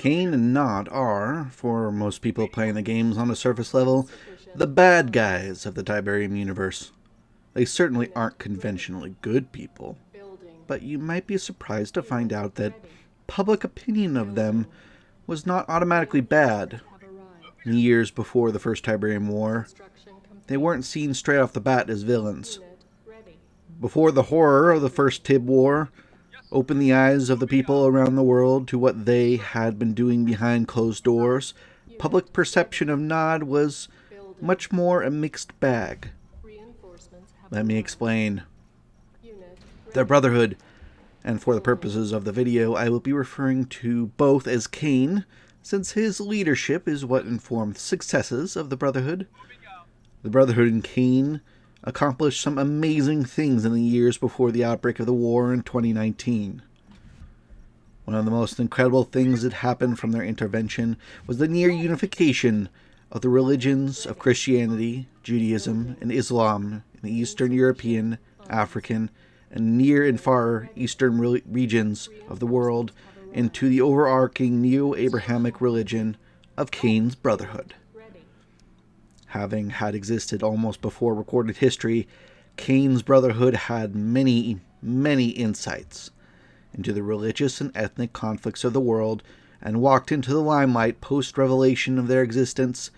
Kane and Nod are, for most people playing the games on a surface level, the bad guys of the Tiberium universe. They certainly aren't conventionally good people, but you might be surprised to find out that public opinion of them was not automatically bad. In the years before the First Tiberium War, they weren't seen straight off the bat as villains. Before the horror of the First Tib War opened the eyes of the people around the world to what they had been doing behind closed doors, public perception of Nod was much more a mixed bag. Let me explain. The Brotherhood, and for the purposes of the video, I will be referring to both as Kane, since his leadership is what informed the successes of the Brotherhood. The Brotherhood and Kane accomplished some amazing things in the years before the outbreak of the war in 2019. One of the most incredible things that happened from their intervention was the near unification of the religions of Christianity, Judaism, and Islam in the Eastern European, African, and Near and Far Eastern regions of the world into the overarching Neo-Abrahamic religion of Kane's Brotherhood. Having had existed almost before recorded history, Kane's Brotherhood had many, many insights into the religious and ethnic conflicts of the world and walked into the limelight post-revelation of their existence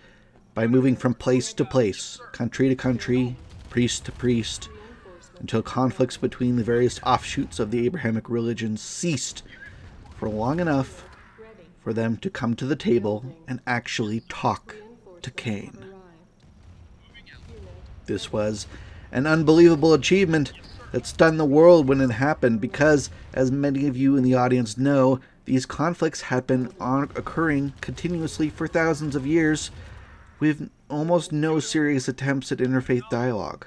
by moving from place to place, country to country, priest to priest, until conflicts between the various offshoots of the Abrahamic religion ceased for long enough for them to come to the table and actually talk to Kane. This was an unbelievable achievement that stunned the world when it happened because, as many of you in the audience know, these conflicts had been occurring continuously for thousands of years with almost no serious attempts at interfaith dialogue.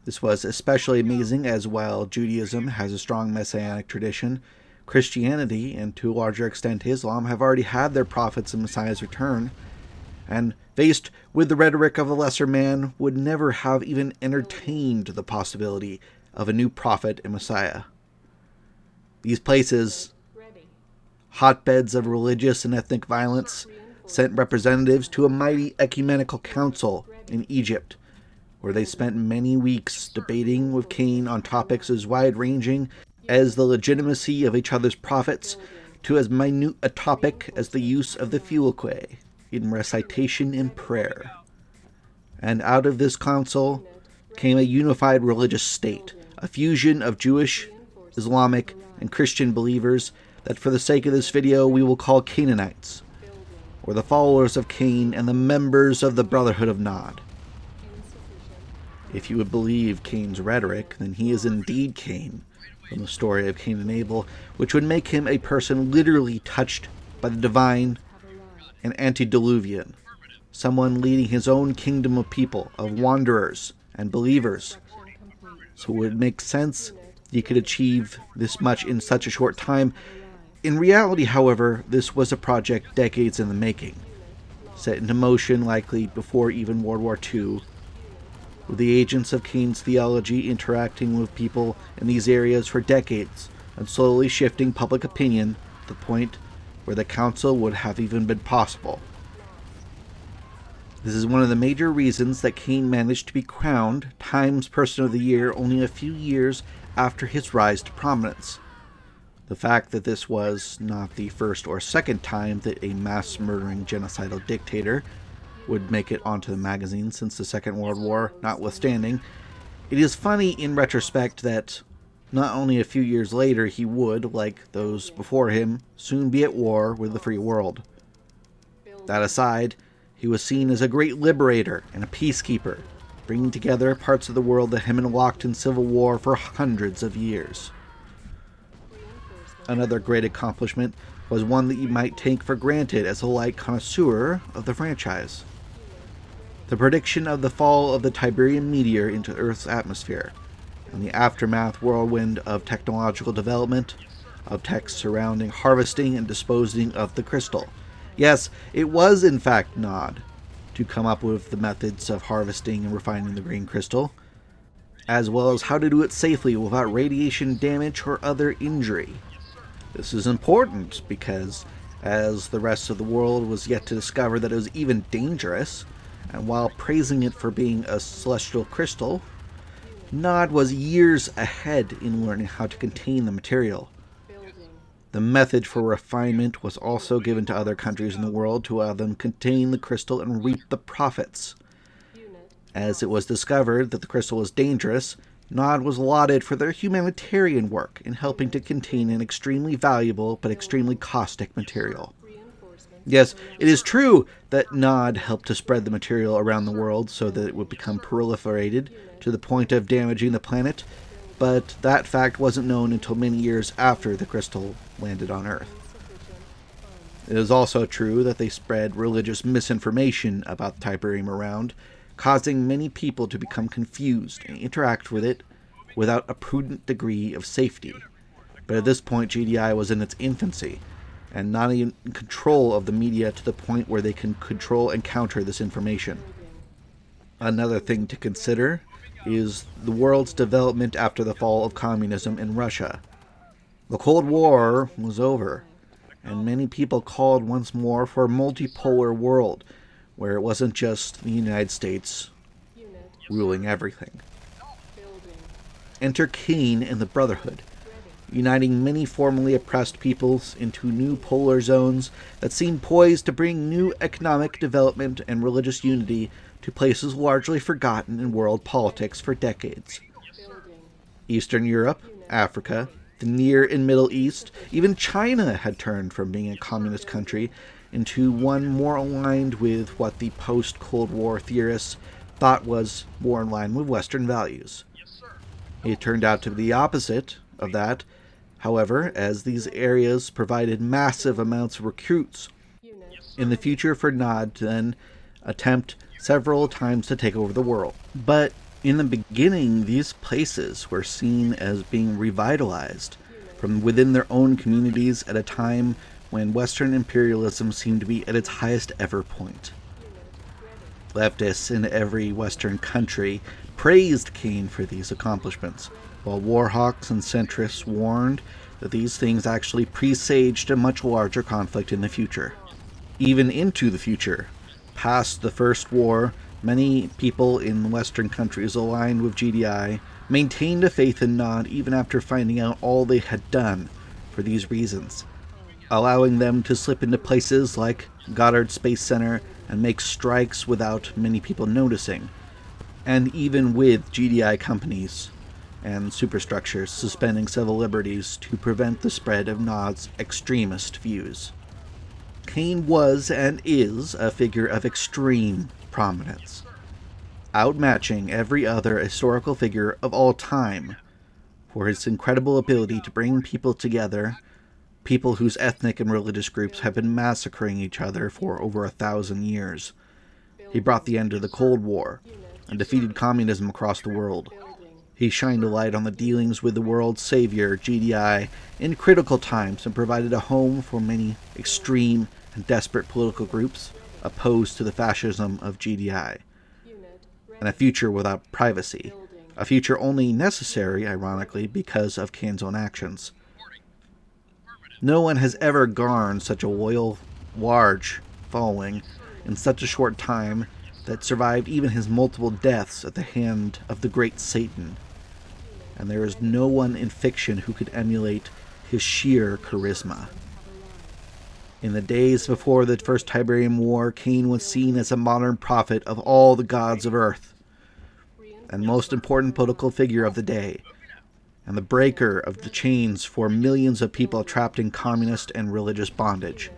This was especially amazing as while Judaism has a strong messianic tradition, Christianity, and to a larger extent Islam, have already had their prophets and messiahs return, and faced with the rhetoric of the lesser man, would never have even entertained the possibility of a new prophet and messiah. These places, hotbeds of religious and ethnic violence, sent representatives to a mighty ecumenical council in Egypt, where they spent many weeks debating with Kane on topics as wide-ranging as the legitimacy of each other's prophets to as minute a topic as the use of the filoque in recitation and prayer. And out of this council came a unified religious state, a fusion of Jewish, Islamic, and Christian believers that for the sake of this video we will call Canaanites, or the followers of Kane and the members of the Brotherhood of Nod. If you would believe Kane's rhetoric, then he is indeed Kane, from the story of Cain and Abel, which would make him a person literally touched by the divine and antediluvian, someone leading his own kingdom of people, of wanderers and believers. So it would make sense he could achieve this much in such a short time. In reality, however, this was a project decades in the making, set into motion likely before even World War II, with the agents of Kane's theology interacting with people in these areas for decades and slowly shifting public opinion to the point where the council would have even been possible. This is one of the major reasons that Kane managed to be crowned Times Person of the Year only a few years after his rise to prominence. The fact that this was not the first or second time that a mass-murdering genocidal dictator would make it onto the magazine since the Second World War notwithstanding, it is funny in retrospect that not only a few years later he would, like those before him, soon be at war with the free world. That aside, he was seen as a great liberator and a peacekeeper, bringing together parts of the world that had been locked in civil war for hundreds of years. Another great accomplishment was one that you might take for granted as a light connoisseur of the franchise: the prediction of the fall of the Tiberium meteor into Earth's atmosphere, and the aftermath whirlwind of technological development, of tech surrounding harvesting and disposing of the crystal. Yes, it was in fact Nod to come up with the methods of harvesting and refining the green crystal, as well as how to do it safely without radiation damage or other injury. This is important because as the rest of the world was yet to discover that it was even dangerous, and while praising it for being a celestial crystal, Nod was years ahead in learning how to contain the material. The method for refinement was also given to other countries in the world to allow them to contain the crystal and reap the profits. As it was discovered that the crystal was dangerous, Nod was lauded for their humanitarian work in helping to contain an extremely valuable but extremely caustic material. Yes, it is true that Nod helped to spread the material around the world so that it would become proliferated to the point of damaging the planet, but that fact wasn't known until many years after the crystal landed on Earth. It is also true that they spread religious misinformation about Tiberium around, causing many people to become confused and interact with it without a prudent degree of safety. But at this point, GDI was in its infancy, and not in control of the media to the point where they can control and counter this information. Another thing to consider is the world's development after the fall of communism in Russia. The Cold War was over, and many people called once more for a multipolar world, where it wasn't just the United States ruling everything. Enter Kane and the Brotherhood, uniting many formerly oppressed peoples into new polar zones that seem poised to bring new economic development and religious unity to places largely forgotten in world politics for decades. Eastern Europe, Africa, the Near and Middle East, even China had turned from being a communist country into one more aligned with what the post-Cold War theorists thought was more in line with Western values. It turned out to be the opposite of that, however, as these areas provided massive amounts of recruits in the future for Nod to then attempt several times to take over the world. But in the beginning, these places were seen as being revitalized from within their own communities at a time when Western imperialism seemed to be at its highest ever point. Leftists in every Western country praised Kane for these accomplishments, while warhawks and centrists warned that these things actually presaged a much larger conflict in the future. Even into the future, past the First War, many people in Western countries aligned with GDI maintained a faith in Nod even after finding out all they had done for these reasons, allowing them to slip into places like Goddard Space Center and make strikes without many people noticing, and even with GDI companies and superstructures suspending civil liberties to prevent the spread of Nod's extremist views. Kane was and is a figure of extreme prominence, outmatching every other historical figure of all time for his incredible ability to bring people together, people whose ethnic and religious groups have been massacring each other for over 1,000 years. He brought the end to the Cold War and defeated communism across the world. He shined a light on the dealings with the world's savior, GDI, in critical times and provided a home for many extreme and desperate political groups opposed to the fascism of GDI, and a future without privacy, a future only necessary, ironically, because of Kane's own actions. No one has ever garnered such a loyal, large following in such a short time that survived even his multiple deaths at the hand of the great Satan, and there is no one in fiction who could emulate his sheer charisma. In the days before the First Tiberium War, Kane was seen as a modern prophet of all the gods of Earth, and most important political figure of the day, and the breaker of the chains for millions of people trapped in communist and religious bondage.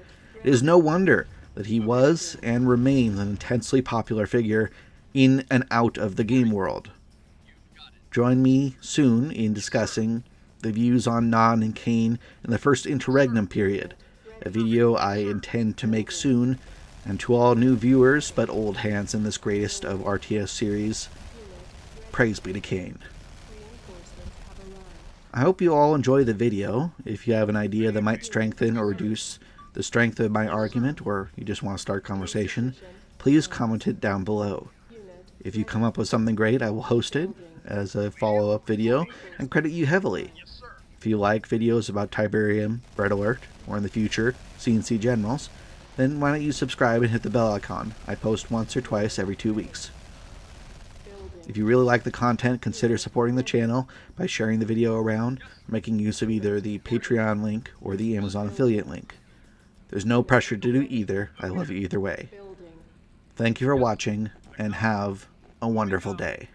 It is no wonder that he was and remains an intensely popular figure in and out of the game world. Join me soon in discussing the views on Nod and Kane in the First Interregnum period, a video I intend to make soon, and to all new viewers but old hands in this greatest of RTS series, praise be to Kane. I hope you all enjoy the video. If you have an idea that might strengthen or reduce the strength of my argument, or you just want to start conversation, please comment it down below. If you come up with something great, I will host it as a follow-up video and credit you heavily. If you like videos about Tiberium, Red Alert, or in the future, CNC Generals, then why don't you subscribe and hit the bell icon? I post once or twice every 2 weeks. If you really like the content, consider supporting the channel by sharing the video around, or making use of either the Patreon link or the Amazon affiliate link. There's no pressure to do either. I love you either way. Thank you for watching, and have a wonderful day.